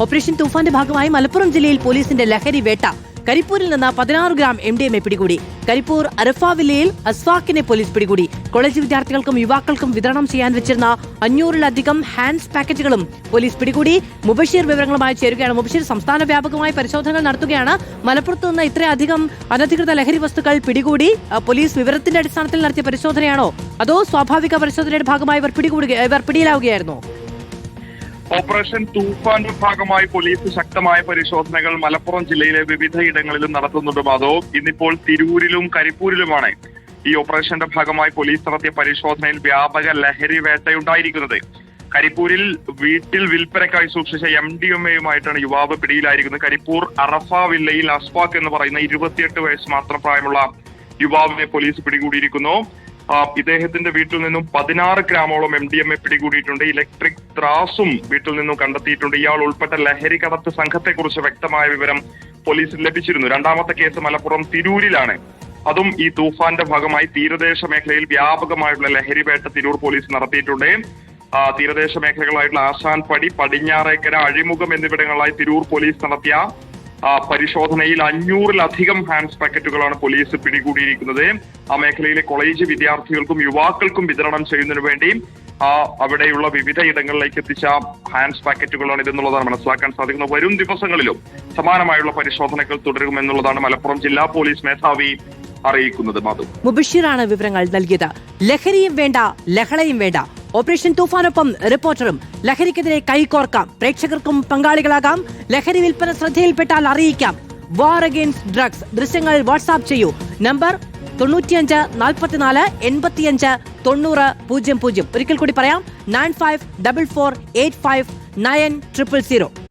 Operation തൂഫാന്റെ ഭാഗമായി മലപ്പുറം ജില്ലയിൽ പോലീസിന്റെ ലഹരി വേട്ട. കരിപ്പൂരിൽ നിന്ന് 16 ഗ്രാം MDMA പിടികൂടി. കരിപ്പൂർ അറഫ വില്ലയിൽ അസ്വാക്കിനെ പോലീസ് പിടികൂടി. കോളേജ് വിദ്യാർത്ഥികൾക്കും യുവാക്കൾക്കും വിതരണം ചെയ്യാൻ വെച്ചിരുന്ന 500-ലധികം ഹാൻഡ്സ് പാക്കറ്റുകളും പോലീസ് പിടികൂടി. മുബഷീർ വിവരങ്ങളുമായി ചേരുകയാണ്. മുബഷീർ, സംസ്ഥാന വ്യാപകമായി പരിശോധനകൾ നടത്തുകയാണ്. മലപ്പുറത്ത് നിന്ന് ഇത്രയധികം അനധികൃത ലഹരി വസ്തുക്കൾ പിടികൂടി. പോലീസ് വിവരത്തിന്റെ അടിസ്ഥാനത്തിൽ നടത്തിയ പരിശോധനയാണോ, അതോ സ്വാഭാവിക പരിശോധനയുടെ ഭാഗമായി ഇവർ പിടിയിലാവുകയായിരുന്നോ? ഓപ്പറേഷൻ തൂഫാന്റെ ഭാഗമായി പോലീസ് ശക്തമായ പരിശോധനകൾ മലപ്പുറം ജില്ലയിലെ വിവിധയിടങ്ങളിലും നടത്തുന്നുണ്ട്. അതോ ഇന്നിപ്പോൾ തിരൂരിലും കരിപ്പൂരിലുമാണ് ഈ ഓപ്പറേഷന്റെ ഭാഗമായി പോലീസ് നടത്തിയ പരിശോധനയിൽ വ്യാപക ലഹരി വേട്ടയുണ്ടായിരിക്കുന്നത്. കരിപ്പൂരിൽ വീട്ടിൽ വിൽപ്പനയ്ക്കായി സൂക്ഷിച്ച MDMAയുമായിട്ടാണ് യുവാവ് പിടിയിലായിരിക്കുന്നത്. കരിപ്പൂർ അറഫ വില്ലയിൽ അസ്വാഖ് എന്ന് പറയുന്ന 28 വയസ്സ് മാത്രം പ്രായമുള്ള യുവാവിനെ പോലീസ് പിടികൂടിയിരിക്കുന്നു. ഇദ്ദേഹത്തിന്റെ വീട്ടിൽ നിന്നും 16 ഗ്രാമോളം MDMA പിടികൂടിയിട്ടുണ്ട്. ഇലക്ട്രിക് ത്രാസും വീട്ടിൽ നിന്നും കണ്ടെത്തിയിട്ടുണ്ട്. ഇയാൾ ഉൾപ്പെട്ട ലഹരി കടത്ത് സംഘത്തെക്കുറിച്ച് വ്യക്തമായ വിവരം പോലീസിന് ലഭിച്ചിരുന്നു. രണ്ടാമത്തെ കേസ് മലപ്പുറം തിരൂരിലാണ്. അതും ഈ തൂഫാന്റെ ഭാഗമായി തീരദേശ മേഖലയിൽ വ്യാപകമായിട്ടുള്ള ലഹരി വേട്ട തിരൂർ പോലീസ് നടത്തിയിട്ടുണ്ട്. തീരദേശ മേഖലകളായിട്ടുള്ള ആശാൻപടി, പടിഞ്ഞാറേക്കര, അഴിമുഖം എന്നിവിടങ്ങളിലായി തിരൂർ പോലീസ് നടത്തിയ പരിശോധനയിൽ 500-ലധികം ഹാൻഡ്സ് പാക്കറ്റുകളാണ് പോലീസ് പിടികൂടിയിരിക്കുന്നത്. ആ മേഖലയിലെ കോളേജ് വിദ്യാർത്ഥികൾക്കും യുവാക്കൾക്കും വിതരണം ചെയ്യുന്നതിനു വേണ്ടി അവിടെയുള്ള വിവിധ ഇടങ്ങളിലേക്ക് എത്തിച്ച ഹാൻഡ്സ് പാക്കറ്റുകളാണ് ഇതെന്നുള്ളതാണ് മനസ്സിലാക്കാൻ സാധിക്കുന്നത്. വരും ദിവസങ്ങളിലും സമാനമായുള്ള പരിശോധനകൾ തുടരുമെന്നുള്ളതാണ് മലപ്പുറം ജില്ലാ പോലീസ് മേധാവി അറിയിക്കുന്നത്. മുബഷീറാണ് വിവരങ്ങൾ നൽകിയത്. ലഹരിയും വേണ്ട, ലഹളയും വേണ്ട. ഓപ്പറേഷൻ തൂഫാനൊപ്പം റിപ്പോർട്ടറും. ലഹരിക്കെതിരെ കൈകോർക്കാം, പ്രേക്ഷകർക്കും പങ്കാളികളാകാം. ലഹരി വിൽപ്പന ശ്രദ്ധയിൽപ്പെട്ടാൽ അറിയിക്കാം. വാർ അഗെയിൻസ്റ്റ് ഡ്രഗ്സ് ദൃശ്യങ്ങൾ വാട്സാപ്പ് ചെയ്യൂ. നമ്പർ 95 44 85 90 00. ഒരിക്കൽ കൂടി പറയാം, 9544859000.